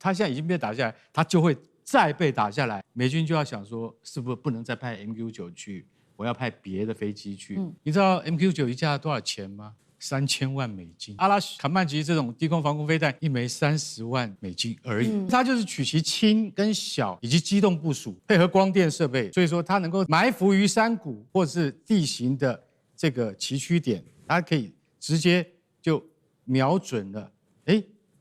他現在已經被打下來，他就会再被打下来。美軍就要想說，是不是不能再派 MQ9去？我要派別的飛機去。你知道 MQ9一架多少錢嗎？3000萬美金。阿拉坎曼吉這種低空防空飛彈，一枚30萬美金而已。它就是取其輕跟小，以及機動部署，配合光電設備，所以說它能夠埋伏於山谷或是地形的這個崎嶇點，它可以直接就瞄準了。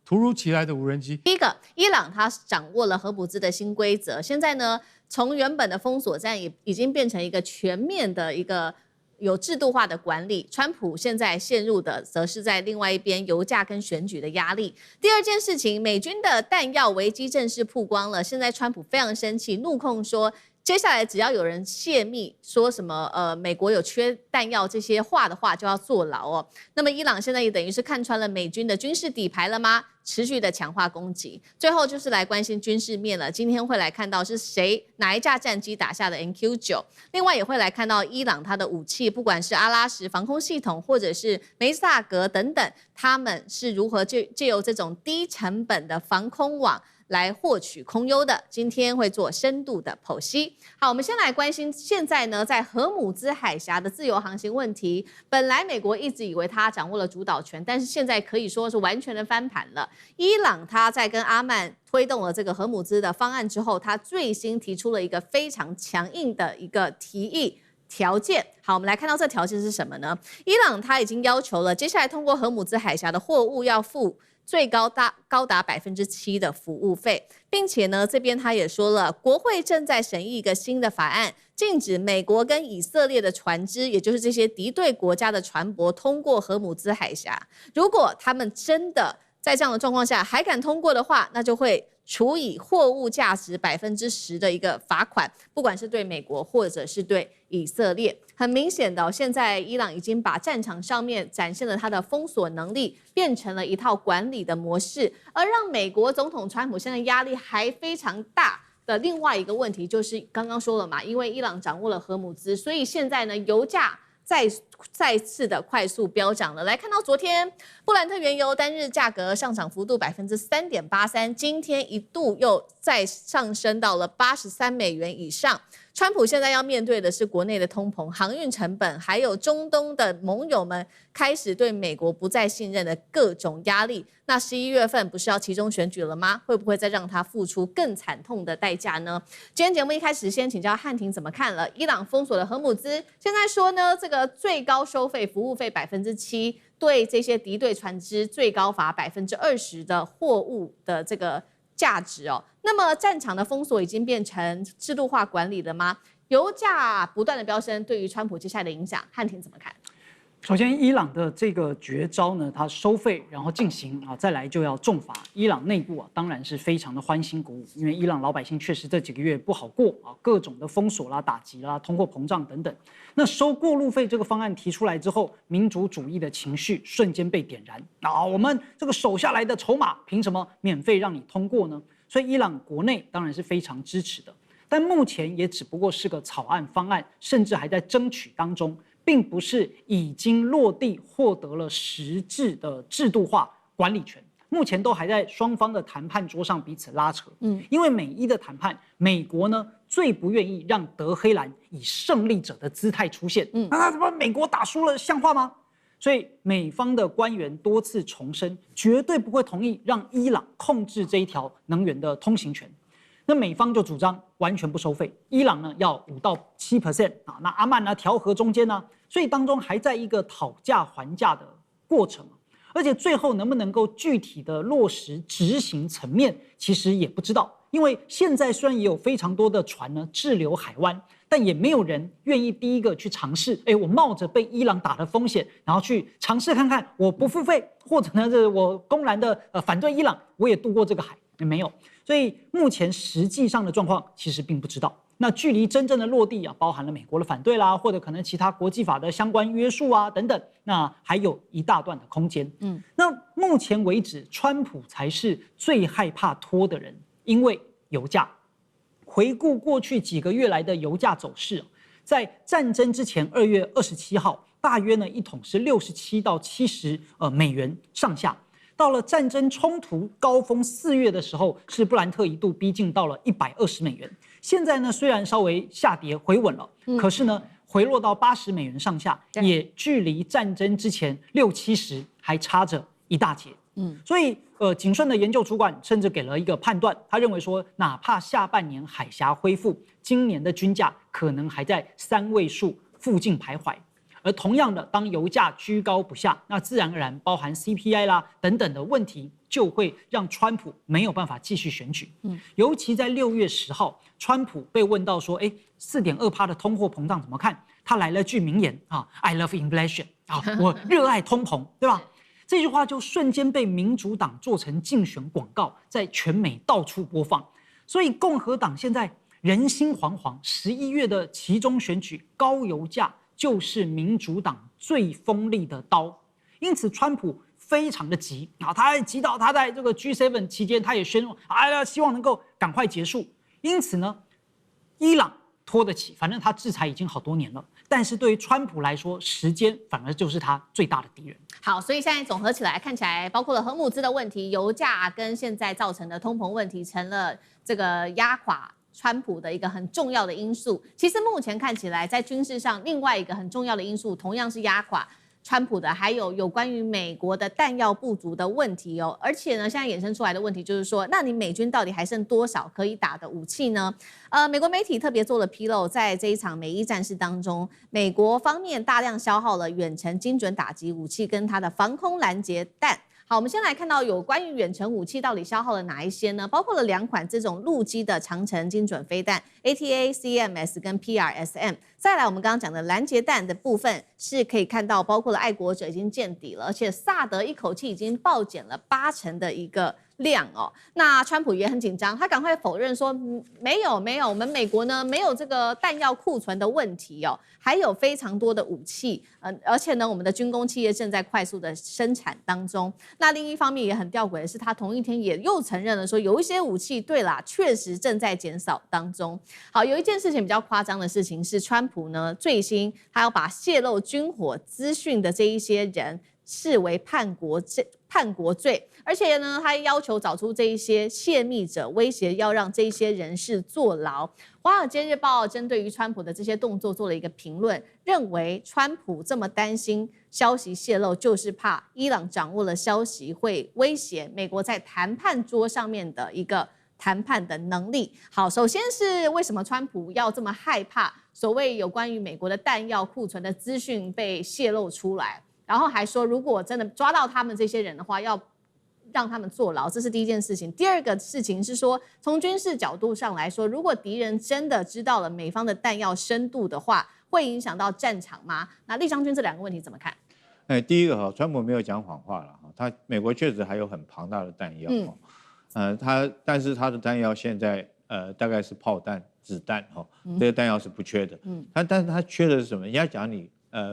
突如其來的無人機。第一個，伊朗它掌握了核武資的新規則，現在呢，從原本的封鎖戰也已經變成一個全面的一個有制度化的管理。川普現在陷入的則是在另外一邊油價跟選舉的壓力。第二件事情，美軍的彈藥危機正式曝光了，現在川普非常生氣，怒控說，接下來只要有人泄密說什麼美國有缺彈藥這些話的話，就要坐牢哦。那麼伊朗現在也等於是看穿了美軍的軍事底牌了嗎？持續的強化攻擊。最後就是來關心軍事面了，今天會來看到是誰哪一架戰機打下的 MQ9，另外也會來看到伊朗它的武器，不管是阿拉什防空系統或者是梅薩格等等，他們是如何借由這種低成本的防空網來獲取空優的，今天會做深度的剖析。好，我們先來關心現在呢，在荷姆茲海峽的自由航行問題，本來美國一直以為他掌握了主導權，但是現在可以說是完全的翻盤了。伊朗他在跟阿曼推動了這個荷姆茲的方案之後，他最新提出了一個非常強硬的一個提議條件。好，我們來看到這條件是什麼呢？伊朗他已經要求了，接下來通過荷姆茲海峽的貨物要付最高達7%的服務費，並且呢，這邊他也說了，國會正在審議一個新的法案，禁止美國跟以色列的船只，也就是這些敵對國家的船舶通過荷姆茲海峽。如果他們真的在這樣的狀況下還敢通過的話，那就會處以貨物價值10%的一個罰款，不管是對美國或者是對以色列。很明顯的，現在伊朗已經把戰場上面展現了它的封鎖能力，變成了一套管理的模式，而讓美國總統川普現在壓力還非常大的另外一個問題，就是剛剛說了嘛，因為伊朗掌握了荷姆茲，所以現在呢，油價再次的快速飆漲了。來看到昨天布蘭特原油單日價格上漲幅度3.83%，今天一度又再上升到了$83以上。川普現在要面對的是國內的通膨、航運成本，還有中東的盟友們開始對美國不再信任的各種壓力。那11月份不是要期中選舉了嗎？會不會再讓他付出更慘痛的代價呢？今天節目一開始先請教漢庭怎麼看了伊朗封鎖的荷姆茲，現在說呢，這個最高收費服務費7%，對這些敵對船只最高罰20%的貨物的這個價值哦。那麼戰場的封鎖已經變成制度化管理了嗎？油價不斷的飆升，對於川普接下來的影響，漢庭怎麼看？首先，伊朗的這個絕招呢，它收費然後進行啊，再來就要重罰。伊朗內部啊，當然是非常的歡欣鼓舞，因為伊朗老百姓確實這幾個月不好過啊，各種的封鎖啦、打擊啦、通貨膨脹等等。那收過路費這個方案提出來之後，民族主義的情緒瞬間被點燃啊！我們這個守下來的籌碼，憑什麼免費讓你通過呢？所以伊朗國內當然是非常支持的，但目前也只不過是個草案方案，甚至還在爭取當中。並不是已經落地獲得了實質的制度化管理權，目前都還在雙方的談判桌上彼此拉扯。因為美伊的談判，美國呢最不願意讓德黑蘭以勝利者的姿態出現。那什麼美國打輸了像話嗎？所以美方的官員多次重申，絕對不會同意讓伊朗控制這一條能源的通行權。那美方就主張完全不收費，伊朗呢要5到7%啊，那阿曼呢調和中間呢，所以當中還在一個討價還價的過程，而且最後能不能夠具體的落實執行層面，其實也不知道，因為現在雖然也有非常多的船呢滯留海灣，但也沒有人願意第一個去嘗試，我冒着被伊朗打的風險，然後去嘗試看看我不付費，或者呢是我公然的反對伊朗，我也渡過這個海，也沒有。所以目前實際上的狀況其實並不知道。那距離真正的落地啊，包含了美國的反對啦，或者可能其他國際法的相關約束啊等等，那還有一大段的空間。那目前為止，川普才是最害怕拖的人，因為油價。回顧過去幾個月來的油價走勢，在戰爭之前2月27號，大約呢一桶是67到70美元上下。到了戰爭衝突高峰4月的時候，是布蘭特一度逼近到了$120。現在呢，雖然稍微下跌回穩了，可是呢，回落到$80上下，也距離戰爭之前60-70還差着一大截。所以景順的研究主管甚至給了一個判斷，他認為說，哪怕下半年海峽恢復，今年的均價可能還在3位數附近徘徊。而同樣的，當油價居高不下，那自然而然包含 CPI 啦等等的問題，就會讓川普沒有辦法繼續選舉。尤其在6月10號，川普被問到說，4.2%的通貨膨脹怎麼看？他來了句名言啊 ，I love inflation 啊，我熱愛通膨，對吧？這句話就瞬間被民主黨做成競選廣告，在全美到處播放。所以共和黨現在人心惶惶，11月的期中選舉，高油價就是民主黨最鋒利的刀。因此，川普非常的急啊，他還急到他在這個 G7 期間，他也宣布希望能夠趕快結束。因此呢，伊朗拖得起，反正他制裁已經好多年了。但是對於川普來說，時間反而就是他最大的敵人。好，所以現在總合起來，看起來包括了核募資的問題、油價跟現在造成的通膨問題，成了這個壓垮川普的一個很重要的因素。其實目前看起來，在軍事上，另外一個很重要的因素，同樣是壓垮川普的，還有關於美國的彈藥不足的問題哦。而且呢，現在衍生出來的問題就是說，那你美軍到底還剩多少可以打的武器呢？美國媒體特別做了披露，在這一場美伊戰事當中，美國方面大量消耗了遠程精準打擊武器跟它的防空攔截彈。好，我們先來看到有關於遠程武器到底消耗了哪一些呢？包括了2款這種陸基的長程精準飛彈 ATACMS 跟 PRSM。再來，我們剛剛講的攔截彈的部分是可以看到，包括了愛國者已經見底了，而且薩德一口氣已經暴減了80%的一個量哦。那川普也很緊張，他趕快否認說沒有，我們美國呢沒有這個彈藥庫存的問題哦，還有非常多的武器，而且呢我們的軍工企業正在快速的生產當中。那另一方面也很吊詭的是，他同一天也又承認了說有一些武器，對啦，確實正在減少當中。好，有一件事情比較誇張的事情是，川普呢最新他要把洩露軍火資訊的這一些人視為叛國罪，而且呢，他要求找出這一些洩密者，威脅要讓這一些人士坐牢。華爾街日報針對於川普的這些動作做了一個評論，認為川普這麼擔心消息洩露，就是怕伊朗掌握了消息會威脅美國在談判桌上面的一個談判的能力。好，首先是為什麼川普要這麼害怕所謂有關於美國的彈藥庫存的資訊被洩露出來？然後還說，如果真的抓到他們這些人的話，要讓他們坐牢，這是第一件事情。第二個事情是說，從軍事角度上來說，如果敵人真的知道了美方的彈藥深度的話，會影響到戰場嗎？那酈將軍這2個問題怎麼看？第一個川普沒有講謊話了，美國確實還有很龐大的彈藥，但是他的彈藥現在大概是炮彈、子彈這個彈藥是不缺的，但是他缺的是什麼？人家講你。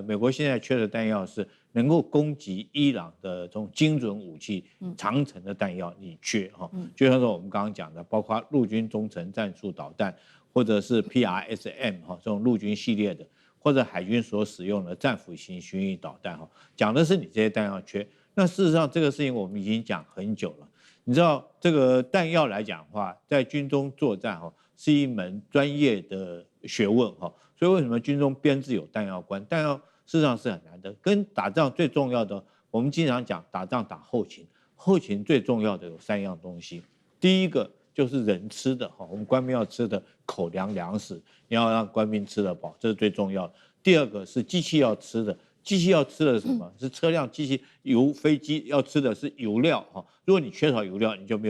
美國現在缺的彈藥是能夠攻擊伊朗的這種精準武器、長程的彈藥，你缺哈。就像說我們剛剛講的，包括陸軍中程戰術導彈，或者是 PRSM 哈這種陸軍系列的，或者海軍所使用的戰斧型巡弋導彈哈，講的是你這些彈藥缺。那事實上這個事情我們已經講很久了。你知道這個彈藥來講的話，在軍中作戰哈是一門專業的學問哈。所以為什麼軍中編制有彈藥官？彈藥事實上是很難的。跟打仗最重要的，我們經常講打仗打後勤，後勤最重要的有3樣東西。第一個就是人吃的哈，我們官兵要吃的口糧糧食，你要讓官兵吃得飽，這是最重要的。第二個是機器要吃的，機器要吃的是什麼？是車輛、機器、油、飛機要吃的是油料哈。如果你缺少油料，你就沒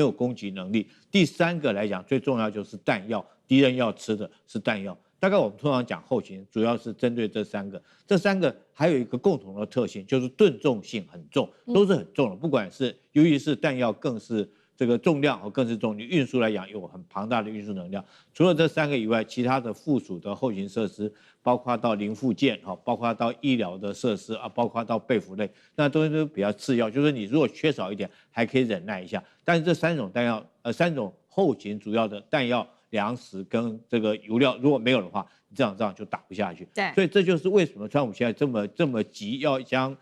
有攻擊能力。第3個來講，最重要就是彈藥，敵人要吃的是彈藥。大概我們通常講後勤，主要是針對這3個。這3個還有一個共同的特性，就是噸重性很重，都是很重的。不管是尤其是彈藥，更是這個重量和更是重。你運輸來講，有很龐大的運輸能量。除了這3個以外，其他的附屬的後勤設施，包括到零附件包括到醫療的設施啊，包括到被服類，那都比較次要。就是你如果缺少一點，還可以忍耐一下。但是這3種彈藥，3種後勤主要的彈藥糧食跟這個油料，如果沒有的話，這場仗就打不下去。對，所以這就是為什麼川普現在這麼急，要將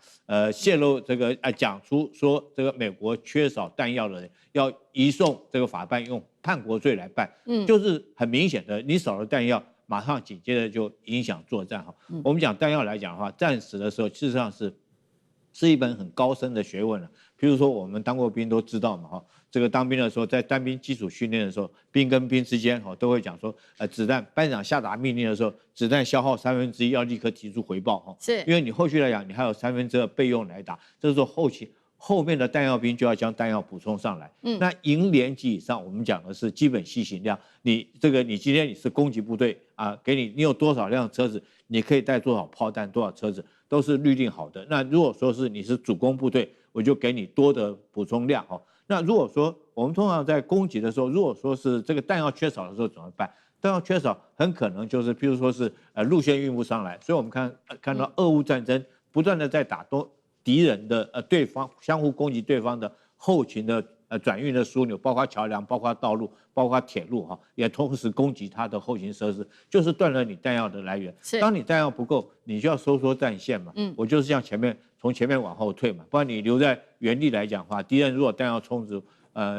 泄露這個講出說這個美國缺少彈藥的人要移送這個法辦用叛國罪來辦，就是很明顯的，你少了彈藥，馬上緊接着就影響作戰哈。我們講彈藥來講的話，戰時的時候事實上是一門很高深的學問了。譬如說我們當過兵都知道嘛哈，這個當兵的時候，在單兵基礎訓練的時候，兵跟兵之間都會講說，子彈班長下達命令的時候，子彈消耗1/3要立刻提出回報哈，是因為你後續來講，你還有2/3備用來打，這時候後面的彈藥兵就要將彈藥補充上來。那營連級以上，我們講的是基本攜行量。你今天你是攻擊部队啊，給你有多少輛車子，你可以帶多少炮彈，多少車子，都是預定好的。那如果說是你是主攻部隊，我就給你多的補充量哈。那如果說我們通常在攻擊的時候，如果說是這個彈藥缺少的時候怎麼辦？彈药缺少很可能就是，譬如說是路線運不上來，所以我們看到俄烏戰爭不斷的在打敵人的對方相互攻擊對方的後勤的轉運的樞紐，包括橋樑，包括道路，包括鐵路哈，也同時攻擊它的後勤設施，就是斷了你彈藥的來源。當你彈藥不夠，你就要收縮戰線嘛。我就是像從前面往後退嘛，不然你留在原地来講的話，敵人如果彈藥充足，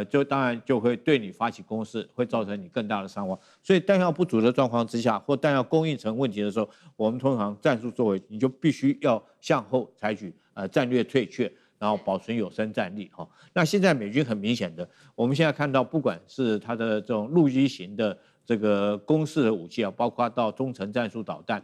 就當然就會對你發起攻勢，會造成你更大的傷亡。所以彈藥不足的狀況之下，或彈藥供應成問題的時候，我們通常戰術作為，你就必須要向後採取戰略退卻，然後保存有生戰力哈。那現在美軍很明顯的，我們現在看到，不管是它的這種陸基型的這個攻勢的武器啊，包括到中程戰術導彈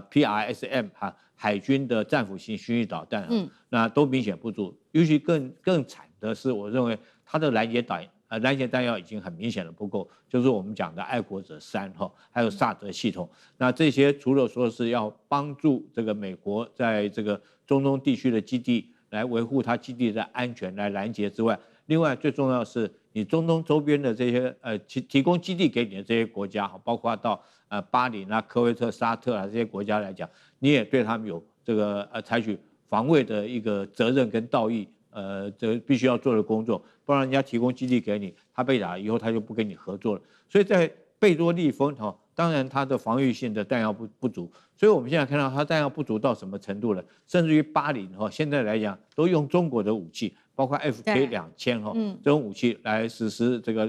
，PRSM 哈，海軍的戰斧型巡弋導彈，那都明顯不足。尤其更慘的是，我認為它的攔截彈藥已經很明顯的不夠，就是我們講的愛國者3哈，還有薩德系統。那這些除了說是要幫助這個美國在這個中東地區的基地來維護它基地的安全來攔截之外，另外最重要的是你中東周邊的這些提供基地給你的這些國家，包括到巴林啊、科威特、沙特啊這些國家來講，你也對他們有這個採取防衛的一個責任跟道義，這必須要做的工作，不然人家提供基地給你，他被打以後他就不跟你合作了。所以在貝多利峰哈，當然它的防禦性的彈藥不足，所以我們現在看到它彈藥不足到什麼程度了？甚至於巴林哈，現在來講都用中國的武器，包括 FK2000哈這種武器來實施這個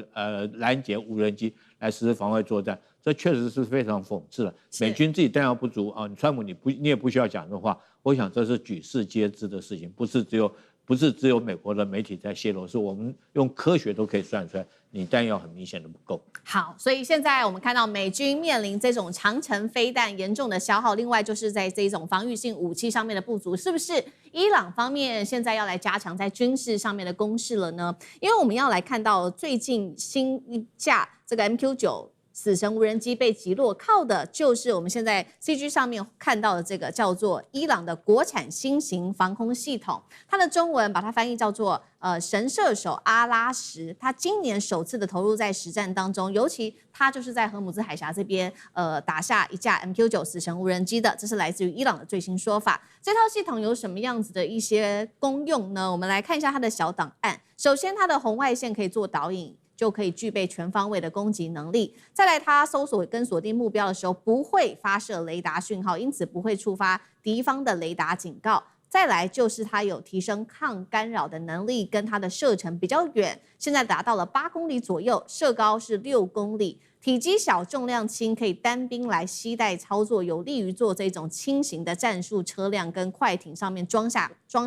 攔截無人機，來實施防衛作戰，這確實是非常諷刺了。美軍自己彈藥不足啊，川普你也不需要講這話，我想這是舉世皆知的事情，不是只有美國的媒體在洩露，是我們用科學都可以算出來，你彈藥很明顯的不夠。好，所以現在我們看到美軍面臨這種長程飛彈嚴重的消耗，另外就是在這種防禦性武器上面的不足，是不是伊朗方面現在要來加強在軍事上面的攻勢了呢？因為我們要來看到最近新一架這個 MQ9死神無人機被擊落，靠的就是我們現在 CG 上面看到的這個叫做伊朗的國產新型防空系統，它的中文把它翻譯叫做神射手阿拉什。它今年首次的投入在實戰當中，尤其它就是在荷姆茲海峽這邊打下一架 MQ9死神無人機的，這是來自於伊朗的最新說法。這套系統有什麼樣子的一些功用呢？我們來看一下它的小檔案。首先，它的紅外線可以做導引，就可以具備全方位的攻擊能力。再來，它搜索跟鎖定目標的時候不會發射雷達訊號，因此不會觸發敵方的雷達警告。再來就是它有提升抗干擾的能力，跟它的射程比較遠，現在達到了8公里左右，射高是6公里。體積小、重量輕，可以單兵來攜帶操作，有利於做這種輕型的戰術車輛跟快艇上面裝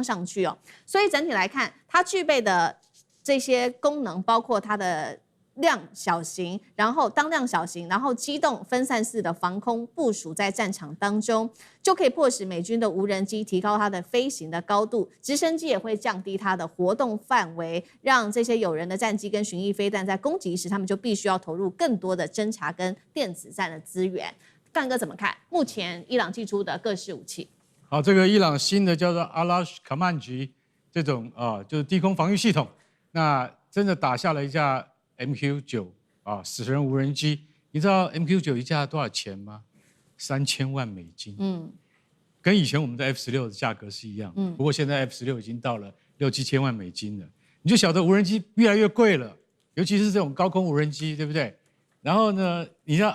上去哦。所以整體來看，它具備的這些功能包括它的量小型，然後當量小型，然後機動分散式的防空部署在戰場當中，就可以迫使美軍的無人機提高它的飛行的高度，直升機也會降低它的活動範圍，讓這些有人的戰機跟巡弋飛彈在攻擊時，他們就必須要投入更多的偵察跟電子戰的資源。幹哥怎麼看目前伊朗祭出的各式武器？好，這個伊朗新的叫做阿拉什卡曼吉這種就是低空防禦系統。那真的打下了一架 MQ9 死神無人機。你知道 MQ9 一架多少錢嗎？3000萬美金。跟以前我們的 F16 的價格是一樣。不過現在 F16 已經到了6、7千萬美金了。你就曉得無人機越來越貴了，尤其是這種高空無人機，對不對？然後呢，你像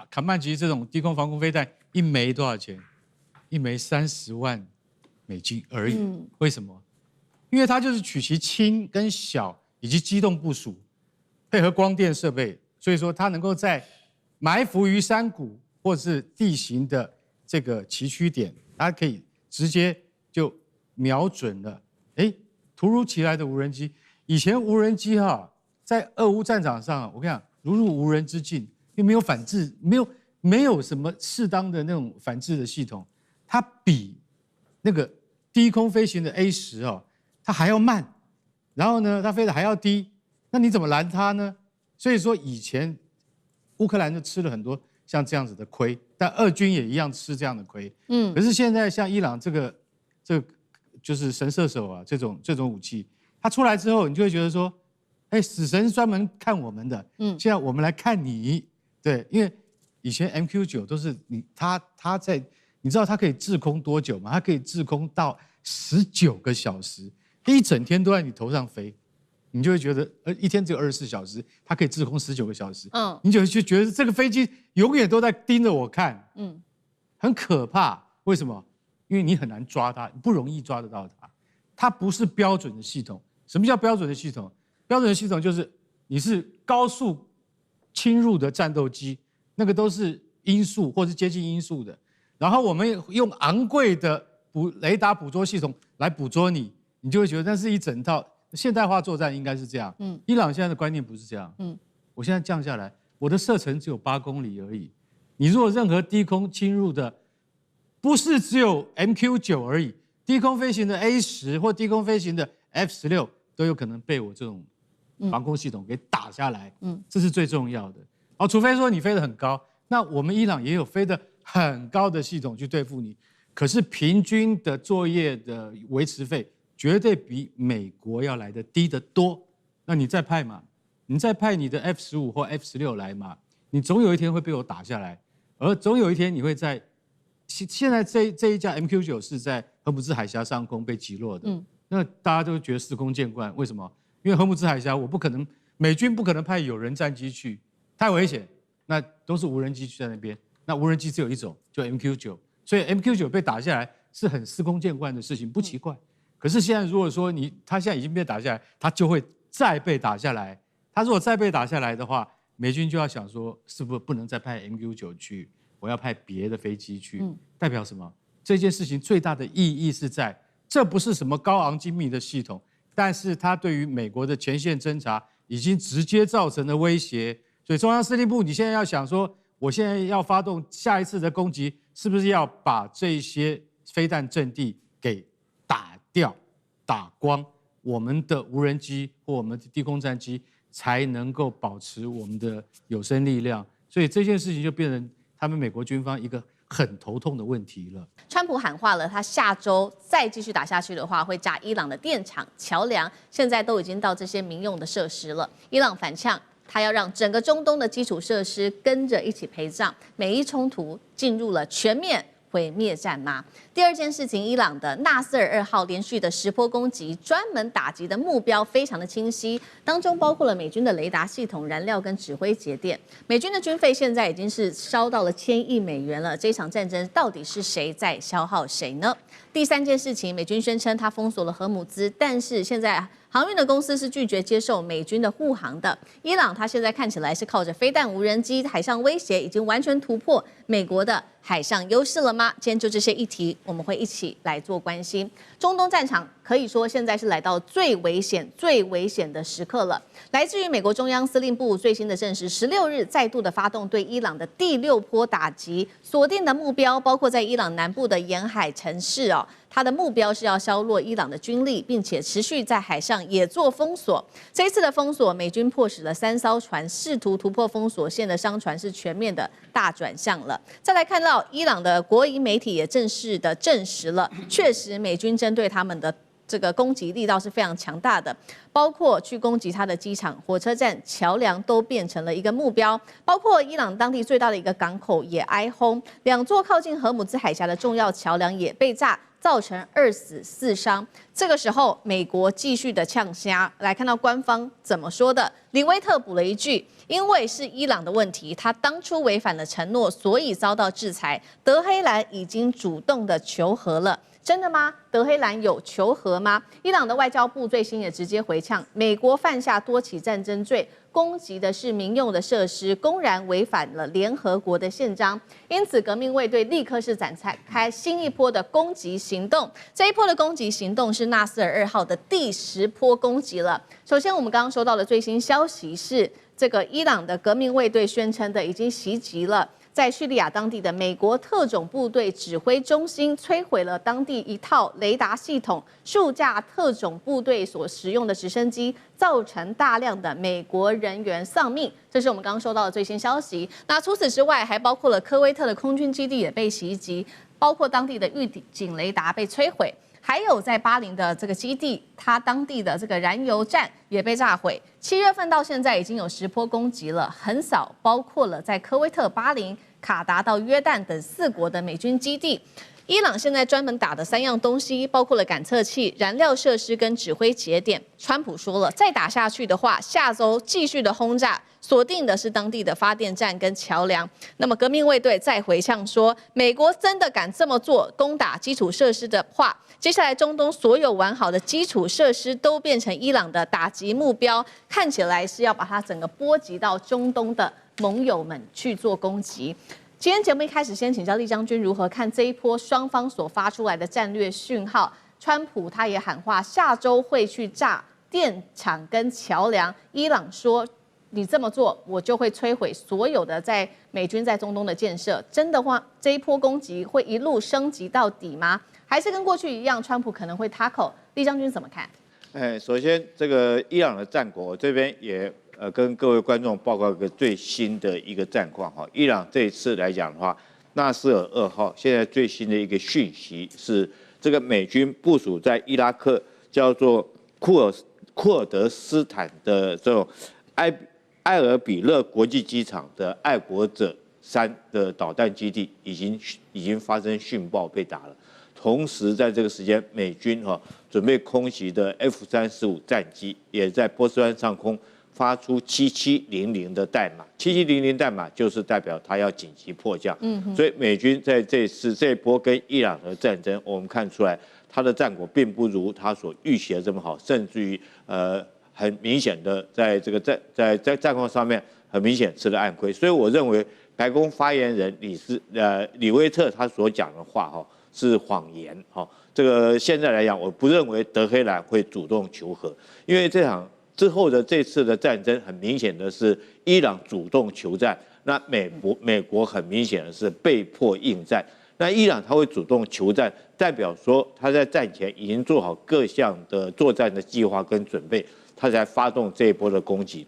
卡曼吉這種低空防空飞彈，一枚多少錢？一枚30萬美金而已。為什麼？因為它就是取其輕跟小以及機動部署，配合光電設備，所以說它能夠在埋伏於山谷或是地形的這個崎嶇點，它可以直接就瞄準了。突如其來的無人機，以前無人機在俄烏戰場上，我跟你講，如入無人之境，因為沒有反制，沒有什麼適當的那種反制的系統，它比那個低空飛行的 A10它還要慢，然後呢，它飛得還要低，那你怎麼攔它呢？所以說以前烏克蘭就吃了很多像這樣子的虧，但俄軍也一樣吃這樣的虧。可是現在像伊朗這個就是神射手這種武器，它出來之後，你就會覺得說，死神是專門看我們的，現在我们來看你，對，因為以前 MQ9都是它在，你知道它可以滞空多久嗎？它可以滞空到19個小時。一整天都在你頭上飛，你就會覺得，一天只有24小時，它可以滞空19個小時，你就覺得這個飛機永遠都在盯着我看，很可怕。為什麼？因為你很難抓它，不容易抓得到它，它不是標準的系統。什麼叫標準的系統？標準的系統就是你是高速侵入的戰鬥機，那個都是音速或是接近音速的，然後我們用昂貴的雷達捕捉系統來捕捉你。你就會覺得那是一整套現代化作戰應該是這樣。伊朗現在的觀念不是這樣。我現在降下來，我的射程只有8公里而已。你如果任何低空侵入的，不是只有 MQ9而已，低空飛行的 A10或低空飛行的 F16都有可能被我這種防空系統給打下來。這是最重要的。除非說你飛得很高，那我們伊朗也有飛得很高的系統去對付你。可是平均的作業的維持費絕對比美國要來的低得多，那你再派嘛，你再派你的 F15或 F16來嘛，你總有一天會被我打下來，而總有一天你會在現在這一架 MQ9是在荷姆茲海峽上空被擊落的，那大家都覺得司空見慣，為什麼？因為荷姆茲海峽美軍不可能派有人戰機去，太危險，那都是無人機去在那邊，那無人機只有一種，就 MQ9，所以 MQ9被打下來是很司空見慣的事情，不奇怪。可是現在如果說他現在已經被打下來，他就會再被打下來。他如果再被打下來的話，美軍就要想說，是不是不能再派 MQ9去，我要派別的飛機去？代表什麼？這件事情最大的意義是在，這不是什麼高昂精密的系統，但是它對於美國的前線偵察已經直接造成了威脅。所以中央司令部，你現在要想說，我現在要發動下一次的攻擊，是不是要把這些飛彈陣地給打光，我們的無人機或我們的低空戰機才能夠保持我們的有生力量。所以這件事情就變成他們美國軍方一個很頭痛的問題了。川普喊話了，他下周再繼續打下去的話，會炸伊朗的電廠、橋樑，現在都已經到這些民用的設施了。伊朗反嗆，他要讓整個中東的基礎設施跟着一起賠賬，美伊衝突進入了全面毀滅戰嗎？第二件事情，伊朗的納斯爾2號連續的10波攻擊，專門打擊的目標非常的清晰，當中包括了美軍的雷達系統、燃料跟指揮節點。美軍的軍費現在已經是燒到了1000億美元了。這場戰爭到底是誰在消耗誰呢？第三件事情，美軍宣稱他封鎖了荷姆茲，但是現在航運的公司是拒絕接受美軍的護航的。伊朗他現在看起來是靠着飛彈、無人機、海上威脅，已經完全突破美國的海上優勢了嗎？今天就這些議題，我們會一起來做關心。中東戰場可以說現在是來到最危險的時刻了。來自於美國中央司令部最新的證實，16日再度的發動對伊朗的第6波打擊，鎖定的目標包括在伊朗南部的沿海城市哦。它的目標是要削弱伊朗的軍力，並且持續在海上也做封鎖。這一次的封鎖，美軍迫使了3艘船試圖突破封鎖線的商船是全面的大轉向了。再來看到伊朗的國營媒體也正式的證實了，確實美軍針對他們的這個攻擊力道是非常強大的，包括去攻擊它的機場、火車站、橋梁都變成了一個目標，包括伊朗當地最大的一個港口也挨轟，2座靠近荷姆茲海峽的重要橋梁也被炸。造成2死4傷。這個時候，美國繼續的嗆聲，來看到官方怎麼說的。李威特補了一句：因為是伊朗的問題，他當初違反了承諾，所以遭到制裁。德黑蘭已經主動的求和了。真的嗎？德黑蘭有求和嗎？伊朗的外交部最新也直接回嗆，美國犯下多起戰爭罪，攻擊的是民用的設施，公然違反了聯合國的憲章。因此，革命衛隊立刻是展開新一波的攻擊行動。這一波的攻擊行動是納斯爾2號的第10波攻擊了。首先，我們剛剛收到的最新消息是，這個伊朗的革命衛隊宣稱的已經襲擊了在敘利亞當地的美國特種部隊指揮中心，摧毀了當地一套雷達系統，數架特種部隊所使用的直升機，造成大量的美國人員喪命。這是我们剛剛收到的最新消息。那除此之外，還包括了科威特的空軍基地也被襲擊，包括當地的預警雷達被摧毀。還有在巴林的這個基地，它當地的這個燃油站也被炸毀。7月份到現在已經有10波攻擊了，橫掃包括了在科威特、巴林、卡達到約旦等4國的美軍基地。伊朗現在專門打的3樣東西，包括了感測器、燃料設施跟指揮節點。川普說了，再打下去的話，下周繼續的轟炸，鎖定的是當地的發電站跟橋梁。那麼革命衛隊再回嗆說，美國真的敢這麼做，攻打基礎設施的話，接下來中東所有完好的基礎設施都變成伊朗的打擊目標，看起來是要把它整個波及到中東的盟友們去做攻擊。今天節目一開始，先請教酈將軍如何看這一波雙方所發出來的戰略訊號。川普他也喊話，下周會去炸電廠跟橋梁。伊朗說，你這麼做，我就會摧毀所有的在美軍在中東的建設。真的話，這一波攻擊會一路升級到底嗎？還是跟過去一樣，川普可能會 tackle？ 酈將軍怎麼看？首先这個伊朗的戰果，我這邊也跟各位觀眾報告一個最新的一個戰況哈。伊朗這一次來講的話，納斯爾2號現在最新的一個訊息是，這個美軍部署在伊拉克叫做庫爾德斯坦的這種埃爾比勒國際機場的愛國者3的導彈基地已經發生殉爆被打了。同時，在這個時間，美軍準備空襲的 F-35戰機也在波斯灣上空發出7700的代碼，7700代碼就是代表它要緊急迫降。所以美軍在這次這一波跟伊朗的戰爭，我們看出來它的戰果並不如他所預期的這麼好，甚至於很明顯的在這個在戰況上面很明顯吃了暗虧。所以我認為白宮發言人李威特他所講的話是謊言。這個現在來講，我不認為德黑蘭會主動求和，因為這場之後的這次的戰爭，很明顯的是伊朗主動求戰，那美國很明顯的是被迫應戰。那伊朗他會主動求戰，代表說他在戰前已經做好各項的作戰的計劃跟準備，他才發動這一波的攻擊。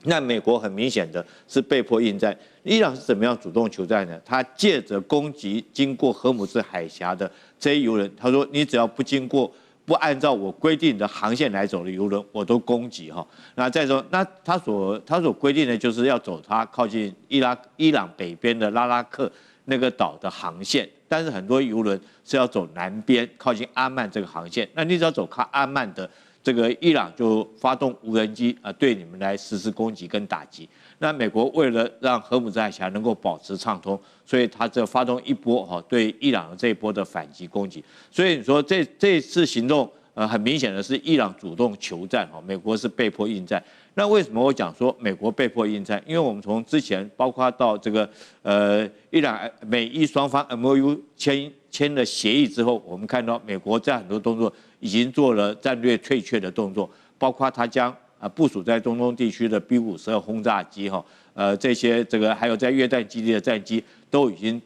那美國很明顯的是被迫應戰，伊朗是怎麼樣主動求戰呢？他借着攻擊經過荷姆茲海峽的這些油輪，他說你只要不按照我規定的航線來走的油輪，我都攻擊哈。那再說，那他所規定的就是要走他靠近伊朗北邊的拉拉克那個島的航線，但是很多油輪是要走南邊靠近阿曼這個航線，那你只要走靠阿曼的。這個伊朗就發動無人機對你們來實施攻擊跟打擊。那美國為了讓荷姆茲海峽能夠保持暢通，所以他這發動一波對伊朗的這一波的反擊攻擊。所以你說這次行動很明顯的是伊朗主動求戰，美國是被迫應戰。那為什麼我講說美國被迫應戰？因為我們從之前包括到這個伊朗美伊雙方 MOU 簽了協議之後，我們看到美國在很多動作已經做了戰略退卻的動作，包括他將部署在中東地區的 B-52轟炸機這些這個還有在約旦基地的戰機都已經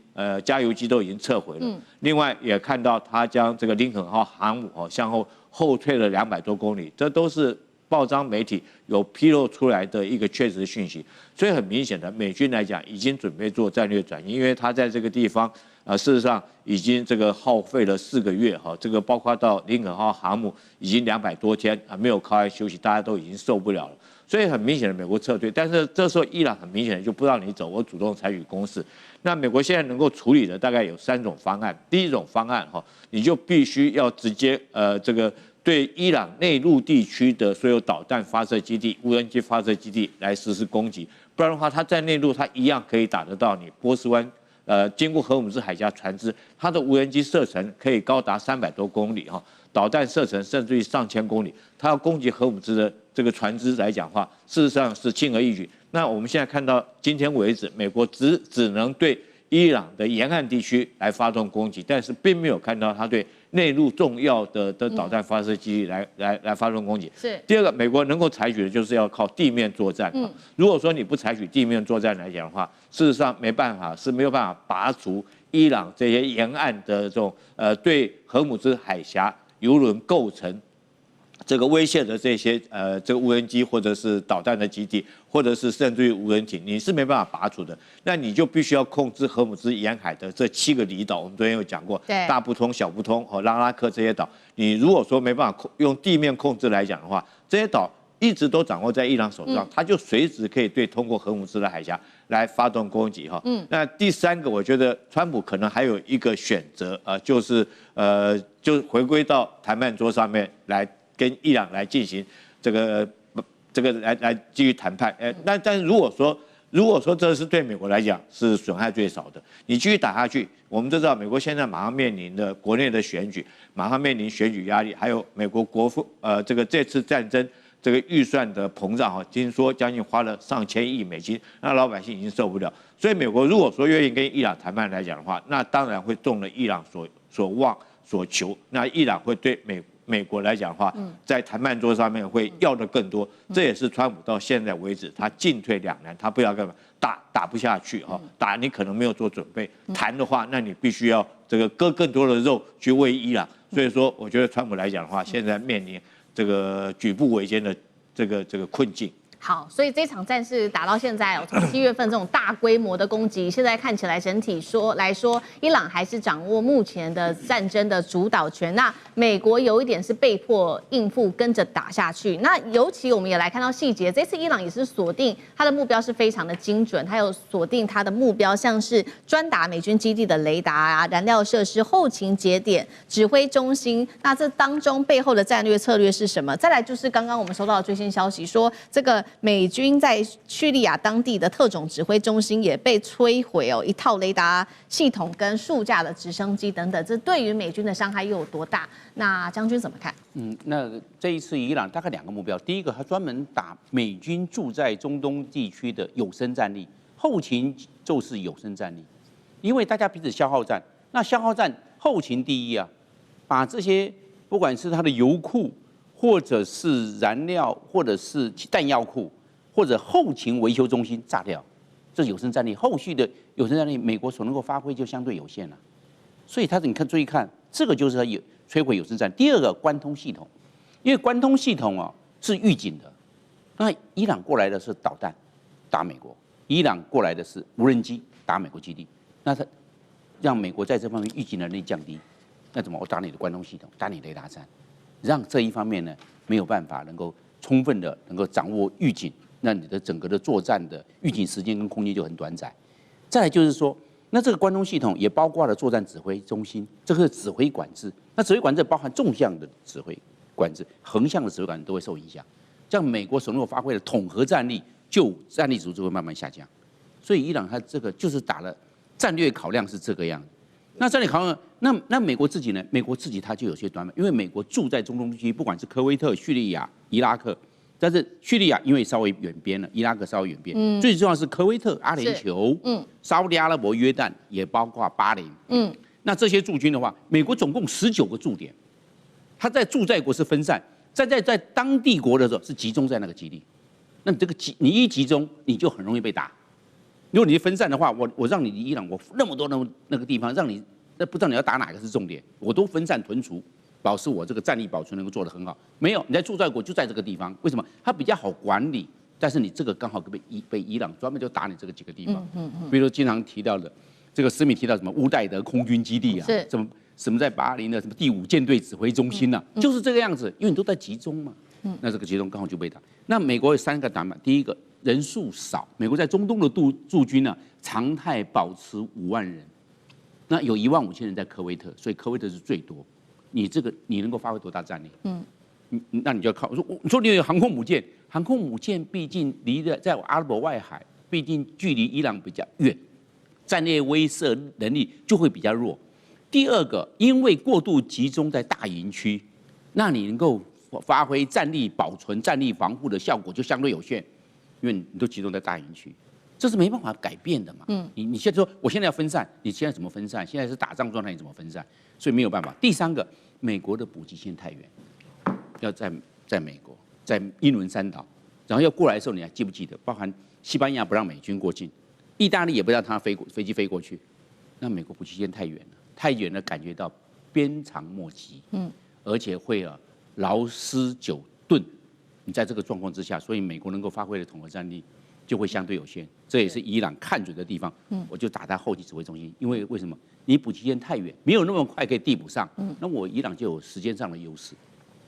加油機都已經撤回了。另外也看到他將這個林肯號航母向後退了200多公里，這都是報章媒體有披露出來的一個確實訊息。所以很明顯的，美軍來講已經準備做戰略轉移，因為他在這個地方事實上已經這個耗費了4個月這個包括到林肯號航母已經200多天沒有靠岸休息，大家都已經受不了了。所以很明顯的美國撤退，但是這時候伊朗很明顯的就不讓你走，我主動採取攻勢。那美國現在能夠處理的大概有3種方案。第一種方案哈，你就必須要直接這個對伊朗內陸地區的所有導彈發射基地、無人機發射基地來實施攻擊，不然的話，它在內陸它一樣可以打得到你波斯灣。經過荷姆茲海峽船只，它的無人機射程可以高達300多公里哈，導彈射程甚至於上千公里。它要攻擊荷姆茲的這個船只來講的話，事實上是輕而易舉。那我們現在看到今天為止，美國只能對伊朗的沿岸地區來發動攻擊，但是並沒有看到它對內陸重要的導彈發射基地來發動攻擊。是第二個，美國能夠採取的就是要靠地面作戰。如果說你不採取地面作戰來講的話，事實上沒有辦法拔除伊朗這些沿岸的這種對荷姆茲海峽油輪構成這個威脅的這些這個無人機或者是導彈的基地，或者是甚至於無人艇，你是沒辦法拔除的。那你就必須要控制荷姆茲沿海的這7個離島。我們昨天有講過，大不通、小不通和拉拉克這些島，你如果說沒辦法用地面控制來講的話，這些島一直都掌握在伊朗手上，它就隨時可以对通過荷姆茲的海峽來發動攻擊哈。那第3個，我覺得川普可能還有一個選擇就是回歸到談判桌上面來。跟伊朗來進行這個來繼續談判，但是如果說這是對美國來講是損害最少的，你繼續打下去，我們都知道美國現在馬上面臨的國內的選舉，馬上面臨選舉壓力，還有美國這次戰爭這個預算的膨脹哈，聽說將近花了上千億美金，那老百姓已經受不了，所以美國如果說願意跟伊朗談判來講的話，那當然會中了伊朗所望所求，那伊朗會對美國來講的話，在談判桌上面會要的更多，這也是川普到現在為止他進退兩難，他不要幹嘛打不下去哈，打你可能沒有做準備，談的話，那你必須要這個割更多的肉去餵伊朗，所以說我覺得川普來講的話，現在面臨這個舉步維艱的這個困境。好，所以這場戰事打到現在，從7月份這種大規模的攻擊，現在看起來整體來說，伊朗還是掌握目前的戰爭的主導權。那美國有一點是被迫應付，跟着打下去。那尤其我們也來看到細節，這次伊朗也是鎖定它的目標是非常的精準，它有鎖定它的目標，像是專打美軍基地的雷達啊、燃料設施、後勤節點、指揮中心。那這當中背後的戰略策略是什麼？再來就是剛剛我們收到的最新消息，說這個美軍在敘利亞當地的特種指揮中心也被摧毀哦，一套雷達系統跟數架的直升機等等，這對於美軍的傷害又有多大？那將軍怎麼看？那這一次伊朗大概2個目標，第一個他專門打美軍駐在中東地區的有生戰力，後勤就是有生戰力，因為大家彼此消耗戰，那消耗戰後勤第一啊，把這些不管是它的油庫，或者是燃料，或者是彈藥庫，或者後勤維修中心炸掉，這是有生戰力。後續的有生戰力，美國所能夠發揮就相對有限了。所以你注意看，這個就是它摧毀有生戰。第二個，關通系統，因為關通系統是預警的。那伊朗過來的是導彈打美國，伊朗過來的是無人機打美國基地，那它讓美國在這方面預警能力降低。那怎麼？我打你的關通系統，打你雷達站，讓這一方面呢沒有辦法能夠充分的能夠掌握預警，那你的整個的作戰的預警時間跟空間就很短暫。再來就是說，那這個關通系統也包括了作戰指揮中心，這個是指揮管制。那指揮管制包含纵向的指揮管制、橫向的指揮管制都會受影響。這樣美國所能夠發揮的統合戰力，就戰力值就會慢慢下降。所以伊朗它這個就是打了戰略考量是這個樣子。那戰略考量，那美國自己呢？美國自己它就有些短板，因為美國住在中東地區，不管是科威特、敘利亞、伊拉克，但是敘利亞因為稍微遠邊了，伊拉克稍微遠邊，最重要是科威特、阿聯酋、沙烏地阿拉伯、約旦，也包括巴林。那這些駐軍的話，美國總共19個駐點，它在駐在國是分散，在當地國的時候是集中在那個基地。那你一集中，你就很容易被打。如果你分散的話，我讓你離伊朗，我那麼多那個地方，讓你不知道你要打哪個是重點，我都分散屯除，保持我這個戰力保存能夠做得很好。沒有，你在驻在國就在這個地方，為什麼？它比較好管理，但是你這個剛好被伊朗專門就打你這個幾個地方。比如說經常提到的這個史密提到什麼烏代德空軍基地啊，什麼在巴林的什麼第5艦隊指揮中心啊，就是這個樣子，因為你都在集中嘛。那這個其中剛好就被打。那美國有3個打法，第一個人數少，美國在中東的駐軍呢，常態保持5萬人，那有15000人在科威特，所以科威特是最多。你能夠發揮多大戰力？那你就要靠你說你有航空母艦，航空母艦畢竟在阿拉伯外海，畢竟距離伊朗比較遠，戰略威懾能力就會比較弱。第二個，因為過度集中在大營區，那你能夠發揮戰力保存、戰力防護的效果就相對有限，因為你都集中在大營區，這是沒辦法改變的嘛。你現在說我現在要分散，你現在怎麼分散？現在是打仗狀態，你怎麼分散？所以沒有辦法。第三個，美國的補給線太遠，要在美國，在英倫三島，然後要過來的時候，你還記不記得？包含西班牙不讓美軍過境，意大利也不讓他飛機飛過去，那美國補給線太遠了，太遠了，感覺到鞭長莫及，而且會勞師久頓。你在這個狀況之下，所以美國能夠發揮的統合戰力就會相對有限，這也是伊朗看準的地方。我就打在後勤指揮中心，因為什麼？你補給線太遠，沒有那麼快可以遞補上，那我伊朗就有時間上的優勢。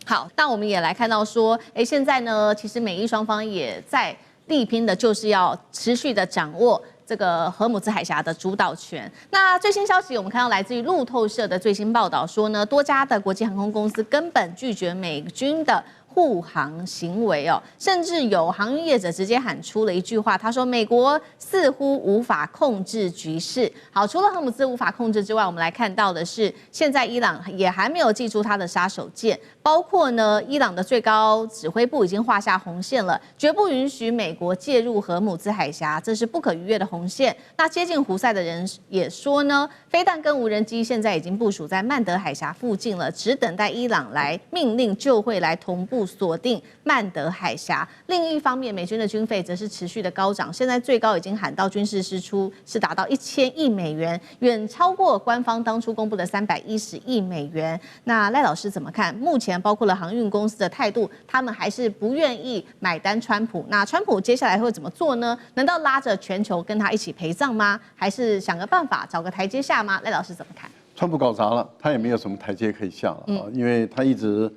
好，但我們也來看到說，現在呢，其實美伊雙方也在力拼的，就是要持續的掌握這個荷姆茲海峽的主導權。那最新消息，我們看到來自於路透社的最新報道說呢，多家的國際航空公司根本拒絕美軍的護航行為哦，甚至有航運業者直接喊出了一句話，他說：“美國似乎無法控制局勢。”好，除了荷姆茲無法控制之外，我們來看到的是，現在伊朗也還沒有祭出他的殺手鐧，包括呢，伊朗的最高指揮部已經畫下紅線了，絕不允許美國介入荷姆茲海峽，這是不可逾越的紅線。那接近胡塞的人也說呢，飛彈跟無人機現在已經部署在曼德海峽附近了，只等待伊朗來命令就會來同步鎖定曼德海峽。另一方面，美軍的軍費則是持續的高漲，現在最高已經喊到軍事支出是達到1000億美元，遠超過官方當初公布的310億美元。那賴老師怎麼看？目前包括了航運公司的態度，他們還是不願意買單川普。那川普接下來會怎麼做呢？難道拉着全球跟他一起陪葬嗎？還是想個辦法找個台階下嗎？賴老師怎麼看？川普搞砸了，他也沒有什麼台階可以下了啊，因為他一直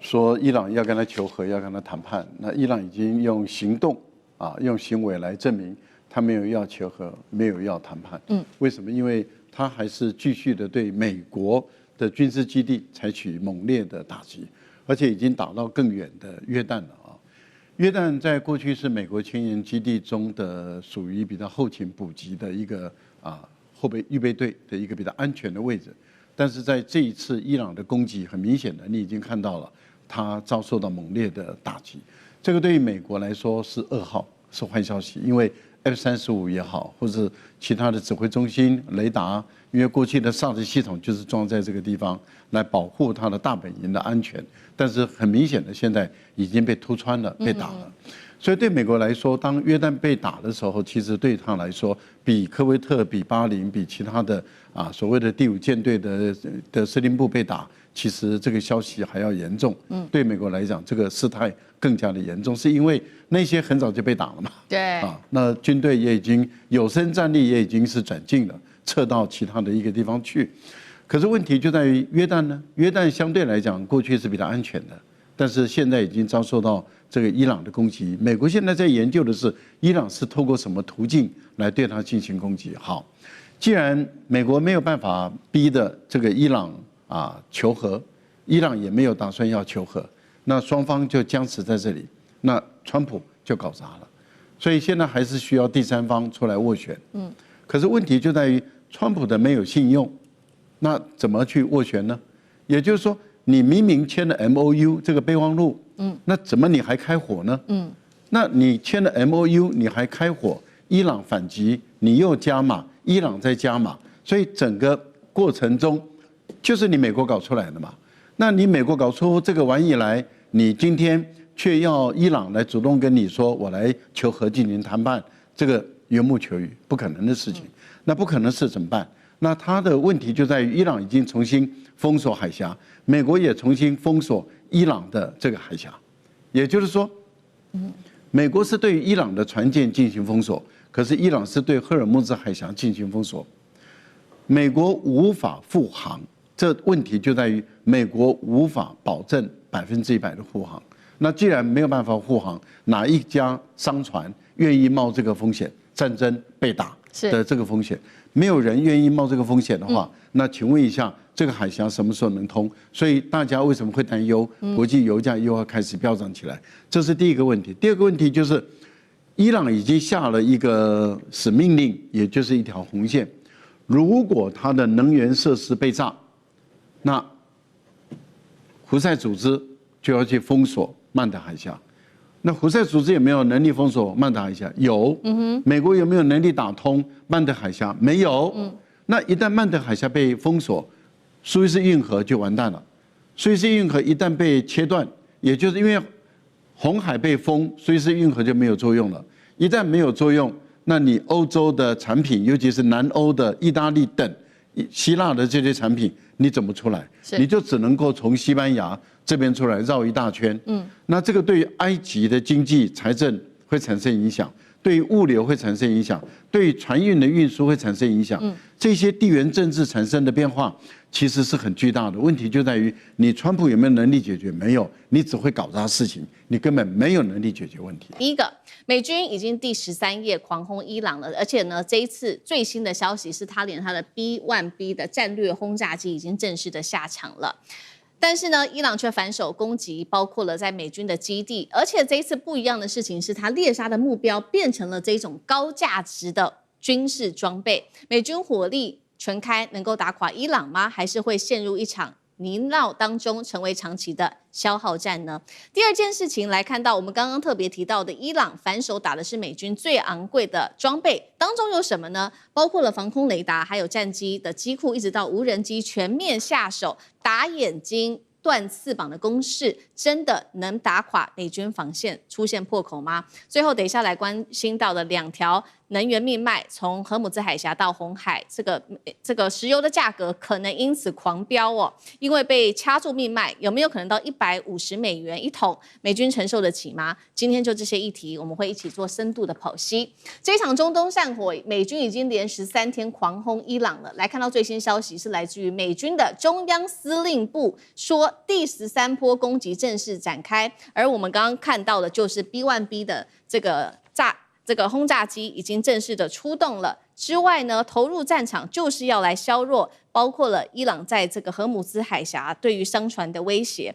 說伊朗要跟他求和，要跟他談判。那伊朗已經用行動用行為來證明他沒有要求和，沒有要談判。為什麼？因為他還是繼續的對美國的軍事基地採取猛烈的打擊，而且已經打到更遠的約旦了啊。約旦在過去是美國前沿基地中的屬於比較後勤補給的一個後備預備隊的一個比較安全的位置。但是在這一次伊朗的攻擊，很明顯的你已經看到了，它遭受到猛烈的打擊。這個對於美國來說是噩耗，是壞消息，因為 F-35也好，或者其他的指揮中心、雷達，因為過去的 SAR 系統就是裝在這個地方來保護它的大本營的安全，但是很明顯的现在已經被突穿了，被打了。所以對美國來說，當約旦被打的時候，其實對他來說，比科威特、比巴林、比其他的所謂的第5艦隊的司令部被打，其實這個消息還要嚴重。對美國來講，這個事態更加的嚴重，是因為那些很早就被打了嘛。對。那軍隊也已經有生戰力也已經是轉進了，撤到其他的一個地方去。可是問題就在於約旦呢，約旦相對來講過去是比較安全的，但是現在已經遭受到這個伊朗的攻擊。美國現在在研究的是伊朗是透過什麼途徑來對它進行攻擊。好，既然美國沒有辦法逼的這個伊朗求和，伊朗也沒有打算要求和，那雙方就僵持在這裡，那川普就搞砸了。所以現在還是需要第三方出來斡旋。可是問題就在於川普的沒有信用，那怎麼去斡旋呢？也就是說，你明明簽了 MOU 這個備忘錄，那怎麼你還開火呢？那你簽了 MOU， 你還開火，伊朗反擊，你又加碼，伊朗再加碼，所以整個過程中就是你美國搞出來的嘛。那你美國搞出這個玩意來，你今天卻要伊朗來主動跟你說，我來求和進行談判，這個緣木求魚，不可能的事情。那不可能是怎麼辦？那他的問題就在於伊朗已經重新封鎖海峽，美國也重新封鎖伊朗的這個海峽，也就是說，美國是對於伊朗的船艦進行封鎖，可是伊朗是對荷爾木茲海峽進行封鎖，美國無法復航，這問題就在於美國無法保證100%的護航。那既然沒有辦法護航，哪一家商船願意冒這個風險？戰爭被打的這個風險，沒有人願意冒這個風險的話，那請問一下，這個海峽什麼時候能通？所以大家為什麼會擔憂國際油價又要開始飆漲起來？這是第一個問題。第二個問題就是，伊朗已經下了一個死命令，也就是一條紅線，如果它的能源設施被炸，那胡塞組織就要去封鎖曼德海峽。那胡塞組織有沒有能力封鎖曼德海峽？有。美國有沒有能力打通曼德海峽？沒有。那一旦曼德海峽被封鎖，蘇伊士運河就完蛋了。蘇伊士運河一旦被切斷，也就是因為紅海被封，蘇伊士運河就沒有作用了。一旦沒有作用，那你歐洲的產品，尤其是南歐的意大利等、希臘的這些產品，你怎麼出來？你就只能夠從西班牙這邊出來繞一大圈。那這個對於埃及的經濟財政會產生影響，對於物流會產生影響，對於船運的運輸會產生影響。這些地緣政治產生的變化其實是很巨大的。問題就在於你川普有沒有能力解決？沒有，你只會搞砸事情，你根本沒有能力解決問題。第一個，美軍已經第13夜狂轟伊朗了，而且呢，這一次最新的消息是，他連他的 B-1B 的戰略轟炸機已經正式的下場了。但是呢，伊朗卻反手攻擊，包括了在美軍的基地，而且這一次不一樣的事情是，他獵殺的目標變成了這種高價值的軍事裝備。美軍火力全開，能夠打垮伊朗嗎？還是會陷入一場泥淖當中，成為長期的消耗戰呢？第二件事情來看到，我們剛剛特別提到的，伊朗反手打的是美軍最昂貴的裝備，當中有什麼呢？包括了防空雷達，還有戰機的機庫，一直到無人機，全面下手，打眼睛斷翅膀的攻勢，真的能打垮美軍防線，出現破口嗎？最後等一下來關心到的2條能源命脈，從荷姆茲海峽到紅海，這個石油的價格可能因此狂飆哦，因為被掐住命脈，有沒有可能到$150一桶？美軍承受得起嗎？今天就這些議題，我們會一起做深度的剖析。這一場中東戰火，美軍已經連13天狂轟伊朗了。來看到最新消息是來自於美軍的中央司令部說，第13波攻擊正式展開，而我們剛剛看到的就是 B-1B 的這個轟炸機已經正式的出動了。之外呢，投入戰場就是要來削弱，包括了伊朗在這個荷姆茲海峽對於商船的威脅。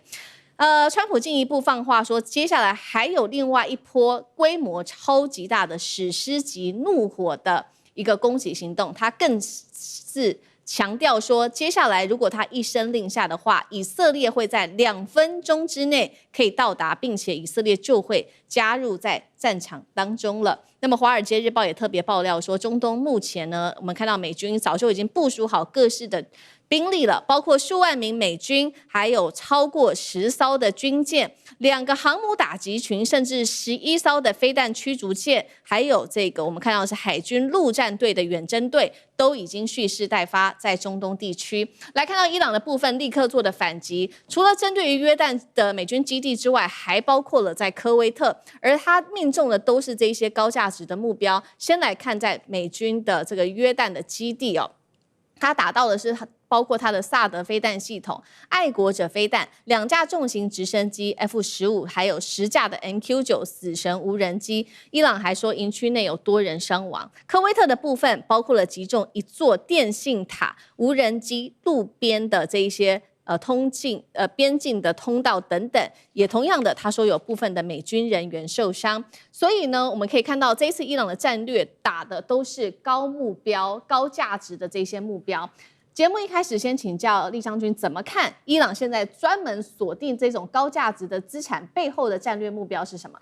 川普進一步放話說，接下來還有另外一波規模超級大的史詩級怒火的一個攻擊行動，他更是強調說，接下來如果他一聲令下的話，以色列會在2分鐘之內可以到達，並且以色列就會加入在戰場當中了。那麼《華爾街日報》也特別爆料說，中東目前呢，我們看到美軍早就已經部署好各式的兵力了，包括數萬名美軍，還有超過10艘的軍艦，2個航母打擊群，甚至11艘的飛彈驅逐艦，還有這個我們看到的是海軍陸戰隊的遠征隊，都已經蓄勢待發在中東地區。來看到伊朗的部分，立刻做的反擊，除了針對於約旦的美軍基地之外，還包括了在科威特，而他命中的都是這些高價值的目標。先來看在美軍的這個約旦的基地哦，他打到的是包括他的薩德飛彈系統、愛國者飛彈、2架重型直升機 F-15，還有10架的 MQ-9死神無人機。伊朗還說營區內有多人傷亡。科威特的部分包括了擊中1座電信塔、無人機、路邊的這一些邊境的通道等等，也同樣的，他說有部分的美軍人員受傷。所以呢，我們可以看到這一次伊朗的戰略打的都是高目標、高價值的這些目標。節目一開始，先請教酈將軍怎麼看伊朗現在專門鎖定這種高價值的資產背後的戰略目標是什麼？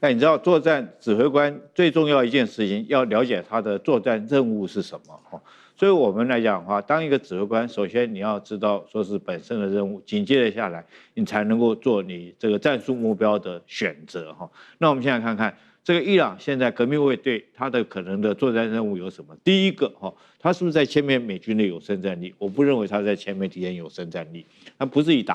你知道作戰指揮官最重要一件事情，要了解他的作戰任務是什麼。所以我們來講的話，當一個指揮官，首先你要知道說是本身的任務，緊接着下來，你才能夠做你這個戰術目標的選擇。那我們現在看看這個伊朗現在革命衛隊他的可能的作戰任務有什麼？第一個，他是不是在殲滅美軍的有生戰力？我不認為他在殲滅敵人有生戰力，他不是以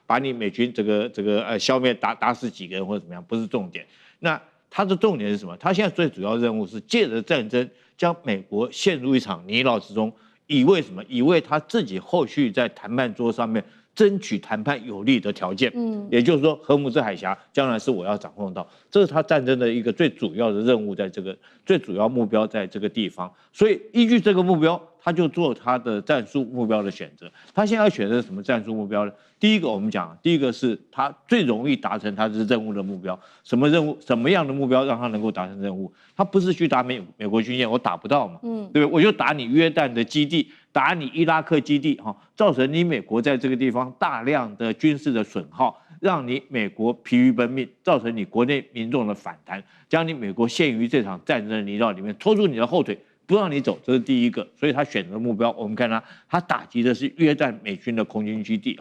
把你美軍這個消滅打死幾個人或者怎麼樣，不是重點。那他的重點是什麼？他現在最主要任務是借着戰爭將美國陷入一場泥淖之中，以為什麼？以為他自己後續在談判桌上面爭取談判有利的條件。也就是說，荷姆斯海峽將來是我要掌控到，這是他戰爭的一個最主要的任務，在这個最主要目標在這個地方。所以依據這個目標，他就做他的戰術目標的選擇。他現在要選擇什麼戰術目標呢？第一個我們講，第一個是他最容易達成他的任務的目標。什麼任務？什麼樣的目標讓他能夠達成任務？他不是去打美國軍艦，我打不到嘛，對不對？我就打你約旦的基地，打你伊拉克基地，造成你美國在這個地方大量的軍事的損耗，讓你美國疲於奔命，造成你國內民眾的反彈，將你美國陷於這場戰爭的泥沼裡面，拖住你的後腿，不讓你走，這是第一個。所以他選擇的目標，我們看他打擊的是約旦美軍的空軍基地。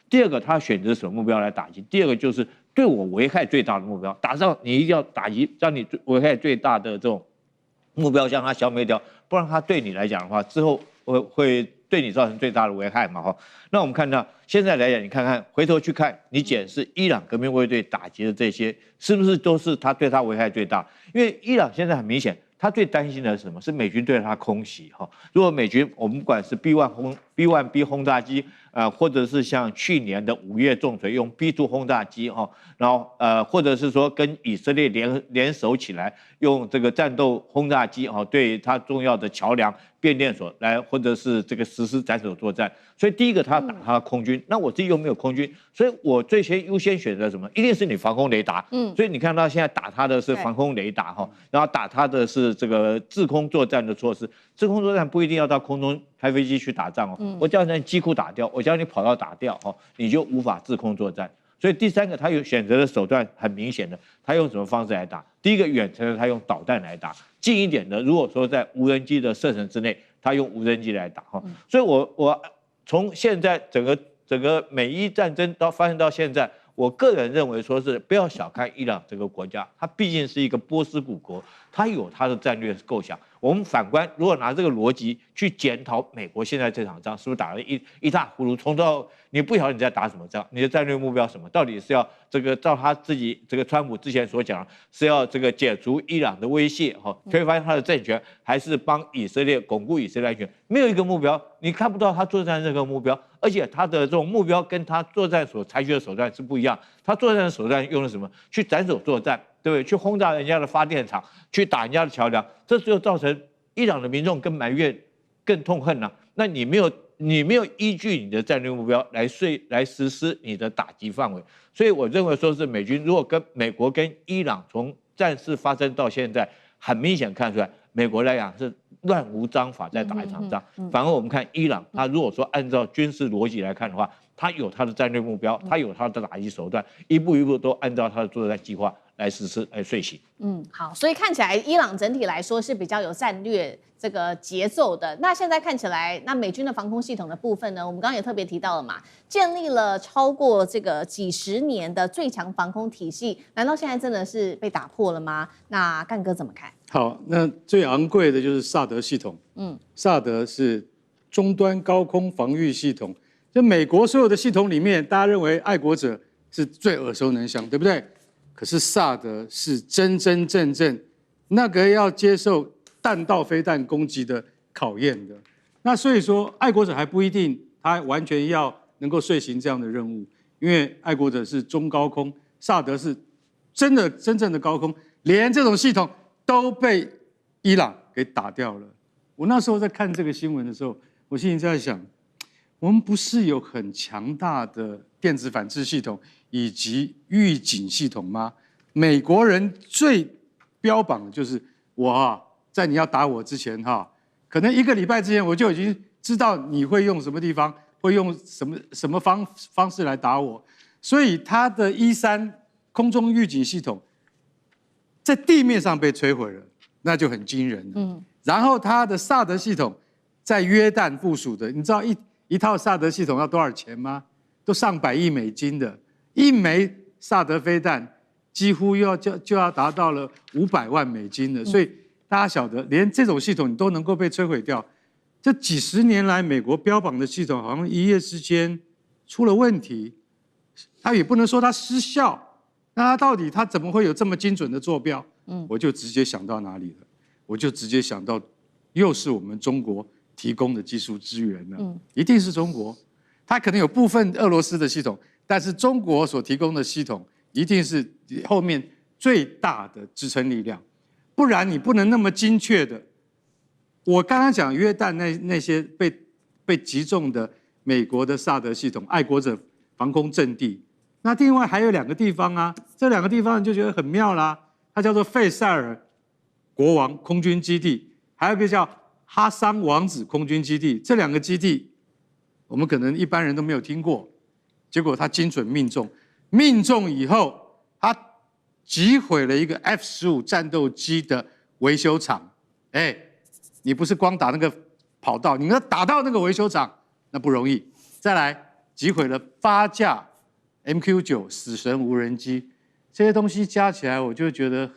第二個，他選擇什麼目標來打擊？第二個就是對我危害最大的目標，打仗你一定要打擊讓你危害最大的這種目標，將它消滅掉，不然它對你來講的話，之後會對你造成最大的危害嘛。那我們看到現在來講，你看看回頭去看，你檢視伊朗革命衛隊打擊的這些，是不是都是他對他危害最大？因為伊朗現在很明顯，他最擔心的是什麼？是美軍對他空襲。如果美軍我們不管是 B1B 轟炸機，或者是像去年的5月重錘用 B2 轟炸機，然後或者是說跟以色列聯手起來用這個戰鬥轟炸機，對他重要的橋梁、變電所來，或者是這個實施斬首作戰。所以第一個他打他的空軍，那我自己又沒有空軍，所以我最先優先選擇什麼？一定是你防空雷達。所以你看到現在打他的是防空雷達，然後打他的是这個制空作戰的措施。制空作戰不一定要到空中開飛機去打仗，我叫你機庫打掉，我叫你跑道打掉，你就無法制空作戰。所以第三個，他有選擇的手段很明顯的，他用什麼方式來打？第一個遠程的，他用導彈來打；近一點的，如果說在無人機的射程之內，他用無人機來打。所以我從現在整個美伊戰爭發生到現在，我個人認為說是不要小看伊朗這個國家，它畢竟是一個波斯古國，它有它的戰略構想。我們反觀，如果拿這個邏輯去檢討美國現在這場仗，是不是打得一塌糊塗？從到你不曉得你在打什麼仗，你的戰略目標什麼？到底是要這個照他自己這個川普之前所講，是要這個解除伊朗的威脅，推翻他的政權，還是幫以色列鞏固以色列安全？沒有一個目標，你看不到他作戰任何目標，而且他的這種目標跟他作戰所採取的手段是不一樣。他作戰的手段用了什麼？去斬首作戰，對不對？去轟炸人家的發電廠，去打人家的橋梁，這就造成伊朗的民眾更埋怨、更痛恨了。那你沒有依據你的戰略目標來實施你的打擊範圍，所以我認為說是美軍如果跟美國跟伊朗從戰事發生到現在，很明顯看出來，美國來講是亂無章法在打一場仗。反而我們看伊朗，他如果說按照軍事邏輯來看的話，他有他的戰略目標，他有他的打擊手段，一步一步都按照他的作戰計劃來實施來遂行。好，所以看起來伊朗整體來說是比較有戰略這個節奏的。那現在看起來，那美軍的防空系統的部分呢，我們剛剛也特別提到了嘛，建立了超過這個幾十年的最強防空體系，難道現在真的是被打破了嗎？那幹哥怎麼看？好，那最昂貴的就是薩德系統。薩德是終端高空防禦系統。就美國所有的系統裡面，大家認為愛國者是最耳熟能詳，對不對？可是薩德是真真正正那個要接受彈道飛彈攻擊的考驗的。那所以說，愛國者還不一定他完全要能夠遂行這樣的任務，因為愛國者是中高空，薩德是真正的高空，連這種系統都被伊朗給打掉了。我那時候在看這個新聞的時候，我心裡在想，我們不是有很強大的電子反制系統以及預警系統嗎？美國人最標榜的就是我在你要打我之前可能1個禮拜之前我就已經知道你會用什麼地方，會用什麼方式來打我，所以他的E3空中預警系統在地面上被摧毀了，那就很驚人了。然後他的薩德系統在約旦部署的，你知道一套薩德系統要多少錢嗎？都上百億美金的，一枚薩德飛彈幾乎就要達到了500萬美金的，所以大家曉得，連這種系統你都能夠被摧毀掉，這幾十年來美國標榜的系統好像一夜之間出了問題，他也不能說它失效，那它到底它怎麼會有這麼精準的坐標？我就直接想到哪裡了？我就直接想到，又是我們中國提供的技術資源了，一定是中國。它可能有部分俄羅斯的系統，但是中國所提供的系統一定是後面最大的支撐力量，不然你不能那麼精確的。我剛剛講約旦那些被擊中的美國的薩德系統、愛國者防空陣地，那另外還有2個地方啊，這2個地方你就覺得很妙啦，它叫做費塞爾國王空軍基地，還有一個叫哈桑王子空軍基地，這2個基地我們可能一般人都沒有聽過，結果它精準命中，命中以後它擊毀了一個 F-15戰鬥機的維修廠，哎。你不是光打那個跑道，你要打到那個維修廠，那不容易。再來擊毀了8架 MQ-9死神無人機，這些東西加起來，我就覺得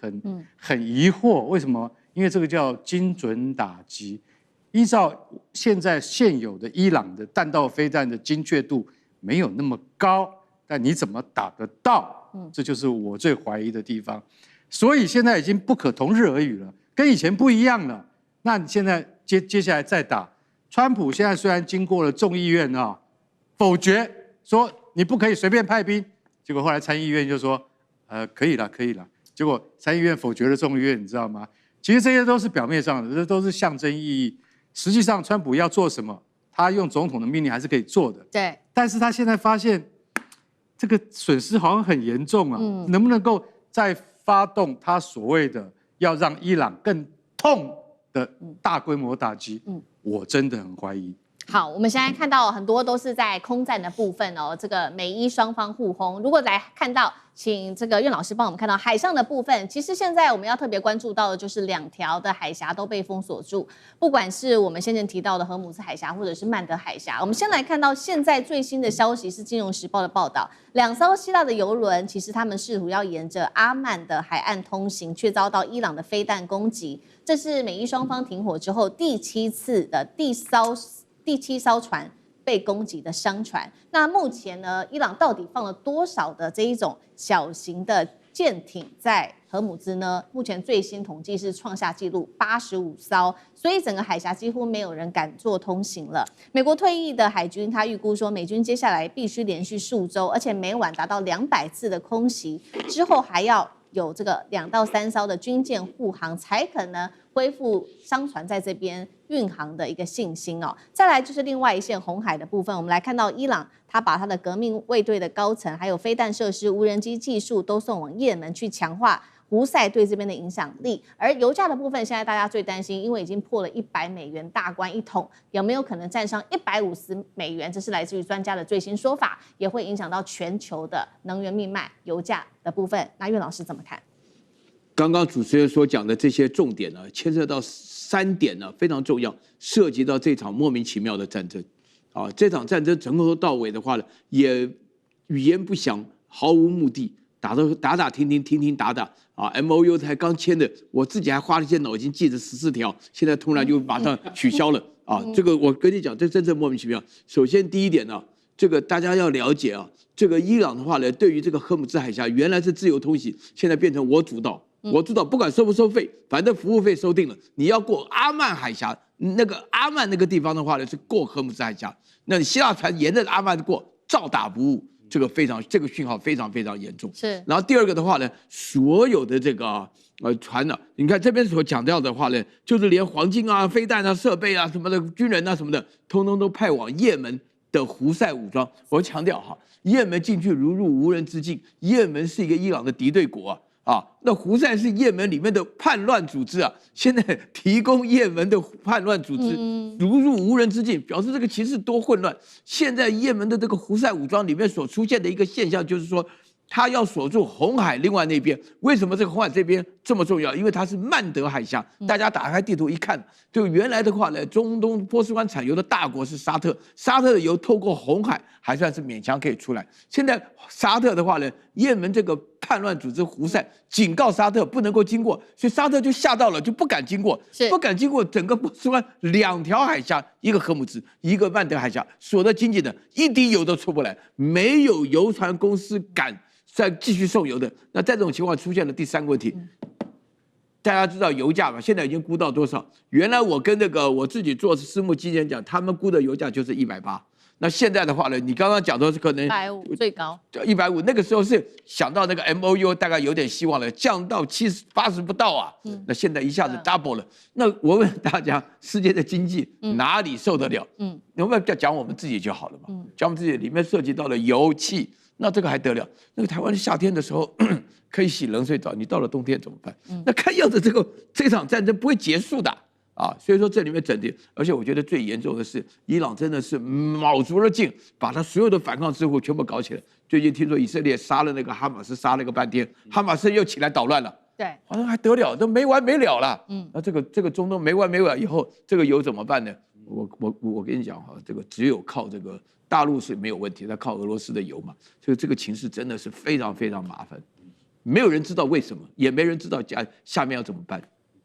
很疑惑，為什麼？因為這個叫精準打擊。依照現有的伊朗的彈道飛彈的精確度沒有那麼高，但你怎麼打得到？這就是我最懷疑的地方。所以現在已經不可同日而語了，跟以前不一樣了。那你現在接下來再打，川普現在雖然經過了眾議院啊否決，說你不可以隨便派兵，結果後來參議院就說，可以了，結果參議院否決了眾議院，你知道嗎？其實這些都是表面上的，這都是象徵意義。實際上，川普要做什麼，他用總統的命令還是可以做的。對。但是他現在發現，這個損失好像很嚴重啊，能不能夠再發動他所謂的要讓伊朗更痛的大規模打擊，我真的很懷疑。好，我們現在看到很多都是在空戰的部分哦，這個美伊雙方互轟。如果來看到，請這個苑老師幫我們看到海上的部分，其實現在我們要特別關注到的就是2條的海峽都被封鎖住，不管是我們先前提到的荷姆斯海峽或者是曼德海峽。我們先來看到現在最新的消息是《金融時報》的報道，2艘希臘的郵輪其實他們試圖要沿着阿曼的海岸通行，卻遭到伊朗的飛彈攻擊。這是美伊雙方停火之後第7次的第7艘船被攻擊的商船。那目前呢，伊朗到底放了多少的這一種小型的艦艇在荷姆茲呢？目前最新統計是創下紀錄85艘，所以整個海峽幾乎沒有人敢做通行了。美國退役的海軍他預估說，美軍接下來必須連續數週，而且每晚達到200次的空襲，之後還要有這個2到3艘的軍艦護航，才可能恢復商船在這邊運航的一個信心哦。再來就是另外一線紅海的部分，我們來看到伊朗，他把他的革命衛隊的高層，還有飛彈設施、無人機技術都送往也門去強化胡塞對這邊的影響力。而油價的部分，現在大家最擔心，因為已經破了$100大關一桶，有沒有可能站上$150？這是來自於專家的最新說法，也會影響到全球的能源命脈、油價的部分。那苑老師怎麼看？剛剛主持人所講的這些重點呢，牽涉到3點呢，非常重要，涉及到這場莫名其妙的戰爭。啊，這場戰爭從頭到尾的話呢，也語言不詳，毫無目的，打聽打啊 ，MOU 才剛簽的，我自己還花了一些腦筋記着14條，現在突然就馬上取消了啊！這個我跟你講，這真正莫名其妙。首先第一點呢，這個大家要了解啊，這個伊朗的話呢，對於這個荷姆茲海峽原來是自由通行，現在變成我主導。我知道，不管收不收費，反正服務費收定了。你要過阿曼海峽，那個阿曼那個地方的話呢，是過荷姆斯海峽。那你希臘船沿着阿曼過，照打不誤。這個訊號非常嚴重。是。然後第二個的話呢，所有的這個船呢，你看這邊所講到的話呢，就是連黃金啊、飛彈啊、設備啊什麼的、軍人啊什麼的，通通都派往也門的胡塞武裝。我強調哈，也門進去如入無人之境，也門是一個伊朗的敵對國啊，那胡塞是也門裡面的叛亂組織啊，現在提供也門的叛亂組織如入無人之境，表示這個情勢多混亂。現在也門的這個胡塞武裝裡面所出現的一個現象，就是說，他要鎖住紅海另外那邊。為什麼這個紅海這邊這麼重要？因為它是曼德海峽。大家打開地圖一看，就原來的話呢，中東波斯灣產油的大國是沙特，沙特的油透過紅海還算是勉強可以出來。現在沙特的話呢，也門這個叛亂組織胡塞警告沙特不能夠經過，所以沙特就嚇到了，就不敢經過，不敢經過整個波斯灣2條海峽，一個荷姆茲，一個曼德海峽，鎖得緊緊的，一滴油都出不來，沒有油船公司敢再繼續送油的。那在這種情況出現了第3個問題，大家知道油價吧？現在已經估到多少？原來我跟那個我自己做私募基金講，他們估的油價就是180，那現在的話呢，你剛剛講說是可能150最高150，那個時候是想到那個 MOU 大概有點希望了，降到70、80不到啊。那現在一下子 double 了。那我問大家，世界的經濟哪裡受得了？我們講我們自己就好了嘛。講我們自己裡面涉及到了油氣，那這個還得了？那個台灣夏天的時候可以洗冷水澡，你到了冬天怎麼辦？那看樣子這場戰爭不會結束的。所以說這裡面整體，而且我覺得最嚴重的是，伊朗真的是卯足了勁，把他所有的反抗之父全部搞起來。最近聽說以色列殺了那個哈馬斯，殺了個半天，哈馬斯又起來捣亂了。對，好像還得了，都沒完沒了了。那這個中東沒完沒了以後，這個油怎麼辦呢？我跟你講哈，這個只有靠這個大陸是沒有問題，那靠俄羅斯的油嘛，所以這個情勢真的是非常非常麻煩，沒有人知道為什麼，也沒人知道下面要怎麼辦。